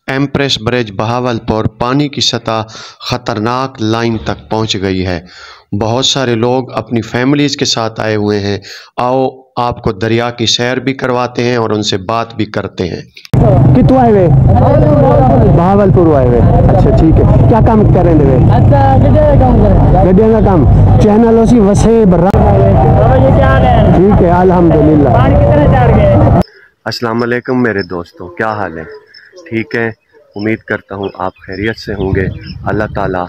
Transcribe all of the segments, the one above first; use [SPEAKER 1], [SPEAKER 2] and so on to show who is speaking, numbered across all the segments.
[SPEAKER 1] Empress bridge Bahawalpur पानी की सतह ख़तरनाक लाइन तक पहुंच गई है। बहुत सारे लोग अपनी फैमिलीज़ के साथ आए हुए हैं। आओ आपको दरिया की सैर भी करवाते हैं और उनसे बात भी करते हैं।
[SPEAKER 2] कितों आए हुए? बहावलपुर आए हुए। अच्छा ठीक है, क्या काम कर रहे हैं? गड्डिया का काम। चैनल सी वसे बर्रा। ठीक है अल्हम्दुलिल्लाह।
[SPEAKER 1] अस्सलाम वालेकुम मेरे दोस्तों, क्या हाल है? ठीक है, उम्मीद करता हूँ आप खैरियत से होंगे। अल्लाह ताला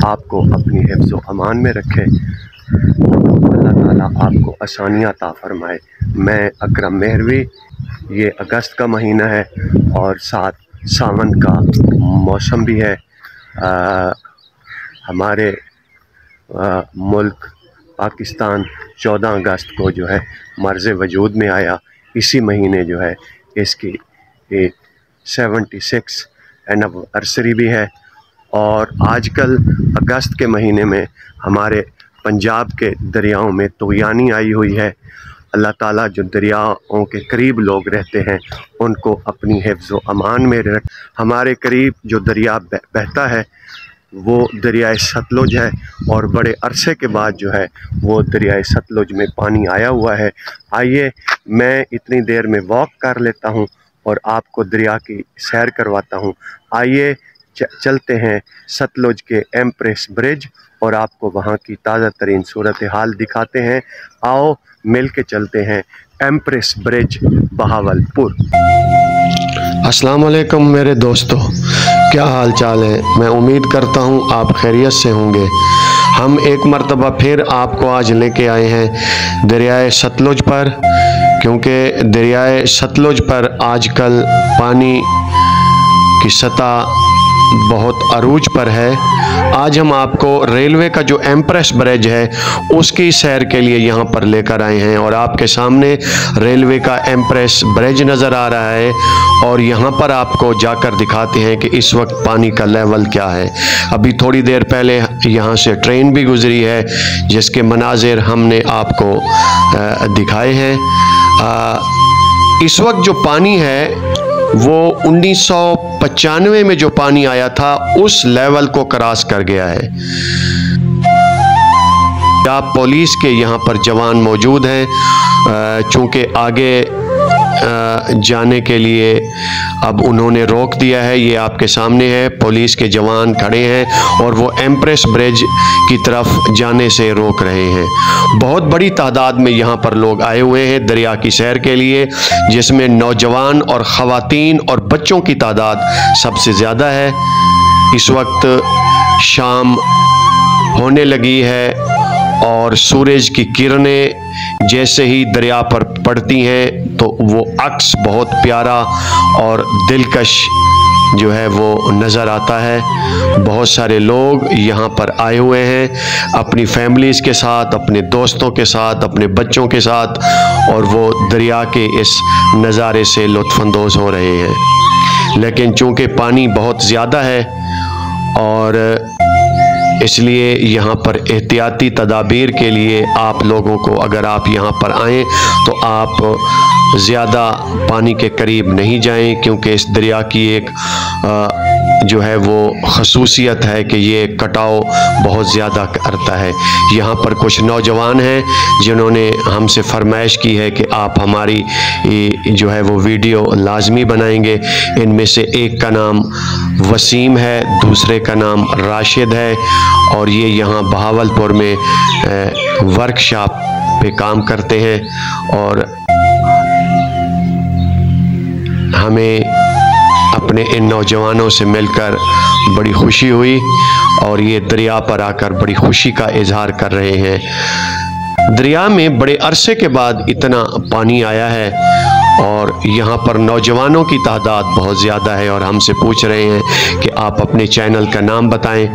[SPEAKER 1] आपको अपनी हिफ्ज़ व अमान में रखे, अल्लाह ताला आपको आसानियाँ अता फरमाए। मैं अकरम मेहरवी। ये अगस्त का महीना है और साथ सावन का मौसम भी है। हमारे मुल्क पाकिस्तान 14 अगस्त को जो है मर्ज़ वजूद में आया। इसी महीने जो है इसकी एक 76 एनिवर्सरी भी है। और आजकल अगस्त के महीने में हमारे पंजाब के दरियाओं में तुग़यानी आई हुई है। अल्लाह ताला जो दरियाओं के करीब लोग रहते हैं उनको अपनी हिफ्ज़ व अमान में रख। हमारे करीब जो दरिया बहता है वो दरियाए सतलुज है और बड़े अरसे के बाद जो है वो दरियाए सतलुज में पानी आया हुआ है। आइए मैं इतनी देर में वॉक कर लेता हूँ और आपको दरिया की सैर करवाता हूँ। आइए चलते हैं सतलुज के एम्प्रेस ब्रिज और आपको वहाँ की ताज़ा तरीन सूरत हाल दिखाते हैं। आओ मिल के चलते हैं एम्प्रेस ब्रिज बहावलपुर। अस्सलाम वालेकुम मेरे दोस्तों, क्या हाल चाल है? मैं उम्मीद करता हूँ आप खैरियत से होंगे। हम एक मरतबा फिर आपको आज लेके आए हैं दरियाए सतलुज पर, क्योंकि दरियाए सतलुज पर आजकल पानी की सतह बहुत अरूज पर है। आज हम आपको रेलवे का जो एम्प्रेस ब्रिज है उसकी सैर के लिए यहाँ पर लेकर आए हैं और आपके सामने रेलवे का एम्प्रेस ब्रिज नज़र आ रहा है और यहाँ पर आपको जाकर दिखाते हैं कि इस वक्त पानी का लेवल क्या है। अभी थोड़ी देर पहले यहाँ से ट्रेन भी गुजरी है जिसके मनाजिर हमने आपको दिखाए हैं। इस वक्त जो पानी है वो 1995 में जो पानी आया था उस लेवल को क्रॉस कर गया है। आप पुलिस के यहाँ पर जवान मौजूद हैं, चूँकि आगे जाने के लिए अब उन्होंने रोक दिया है। ये आपके सामने है, पुलिस के जवान खड़े हैं और वो एम्प्रेस ब्रिज की तरफ जाने से रोक रहे हैं। बहुत बड़ी तादाद में यहाँ पर लोग आए हुए हैं दरिया की सैर के लिए, जिसमें नौजवान और ख़वातीन और बच्चों की तादाद सबसे ज़्यादा है। इस वक्त शाम होने लगी है और सूरज की किरणें जैसे ही दरिया पर पड़ती हैं तो वो अक्स बहुत प्यारा और दिलकश जो है वो नज़र आता है। बहुत सारे लोग यहाँ पर आए हुए हैं अपनी फैमिलीज़ के साथ, अपने दोस्तों के साथ, अपने बच्चों के साथ, और वो दरिया के इस नज़ारे से लुत्फ़अंदोज़ हो रहे हैं। लेकिन चूँकि पानी बहुत ज़्यादा है और इसलिए यहाँ पर एहतियाती तदाबीर के लिए आप लोगों को, अगर आप यहाँ पर आएँ तो आप ज़्यादा पानी के करीब नहीं जाएं, क्योंकि इस दरिया की एक जो है वो खसूसियत है कि ये कटाव बहुत ज़्यादा करता है। यहाँ पर कुछ नौजवान हैं जिन्होंने हमसे फरमाइश की है कि आप हमारी जो है वो वीडियो लाजमी बनाएंगे। इनमें से एक का नाम वसीम है, दूसरे का नाम राशिद है और ये यहाँ बहावलपुर में वर्कशॉप पे काम करते हैं। और हमें अपने इन नौजवानों से मिलकर बड़ी खुशी हुई और ये दरिया पर आकर बड़ी खुशी का इजहार कर रहे हैं। दरिया में बड़े अरसे के बाद इतना पानी आया है और यहाँ पर नौजवानों की तादाद बहुत ज़्यादा है और हमसे पूछ रहे हैं कि आप अपने चैनल का नाम बताएं,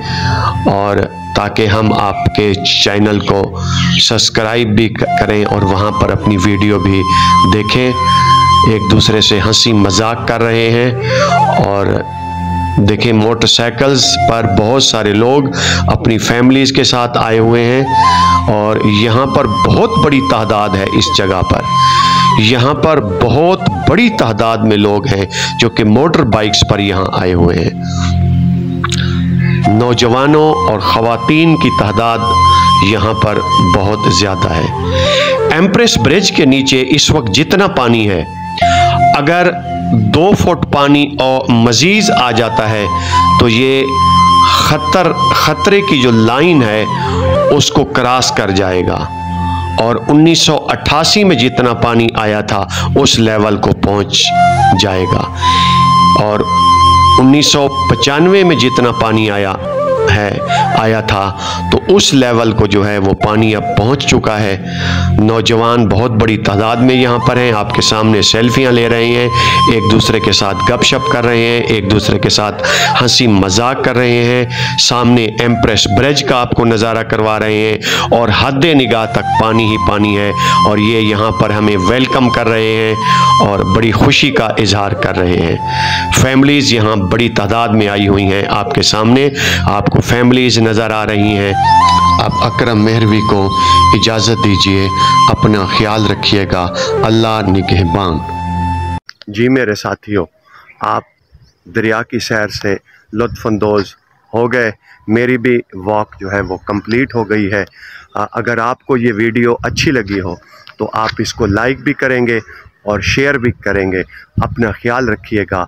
[SPEAKER 1] और ताकि हम आपके चैनल को सब्सक्राइब भी करें और वहाँ पर अपनी वीडियो भी देखें। एक दूसरे से हंसी मजाक कर रहे हैं और देखिए मोटरसाइकिल्स पर बहुत सारे लोग अपनी फैमिलीज़ के साथ आए हुए हैं और यहाँ पर बहुत बड़ी तादाद है इस जगह पर। यहाँ पर बहुत बड़ी तादाद में लोग हैं जो कि मोटर बाइक्स पर यहाँ आए हुए हैं। नौजवानों और ख़वातीन की तादाद यहाँ पर बहुत ज़्यादा है। एम्प्रेस ब्रिज के नीचे इस वक्त जितना पानी है, अगर 2 फुट पानी और मज़ीद आ जाता है तो ये खतरे की जो लाइन है उसको क्रॉस कर जाएगा और 1988 में जितना पानी आया था उस लेवल को पहुंच जाएगा और 1995 में जितना पानी आया था तो उस लेवल को जो है वो पानी अब पहुंच चुका है। नौजवान बहुत बड़ी तादाद में यहाँ पर हैं, आपके सामने सेल्फियाँ ले रहे हैं, एक दूसरे के साथ गपशप कर रहे हैं, एक दूसरे के साथ हंसी मजाक कर रहे हैं। सामने एम्प्रेस ब्रिज का आपको नज़ारा करवा रहे हैं और हद निगाह तक पानी ही पानी है और ये यहाँ पर हमें वेलकम कर रहे हैं और बड़ी खुशी का इजहार कर रहे हैं। फैमिलीज़ यहाँ बड़ी तादाद में आई हुई हैं, आपके सामने आपको फैमिलीज़ नज़र आ रही हैं। आप अकरम मेहरवी को इजाज़त दीजिए, अपना ख्याल रखिएगा, अल्लाह निगहबान। जी मेरे साथियों, आप दरिया की सैर से लुत्फ़अंदोज़ हो गए, मेरी भी वॉक जो है वो कंप्लीट हो गई है। अगर आपको ये वीडियो अच्छी लगी हो तो आप इसको लाइक भी करेंगे और शेयर भी करेंगे। अपना ख्याल रखिएगा।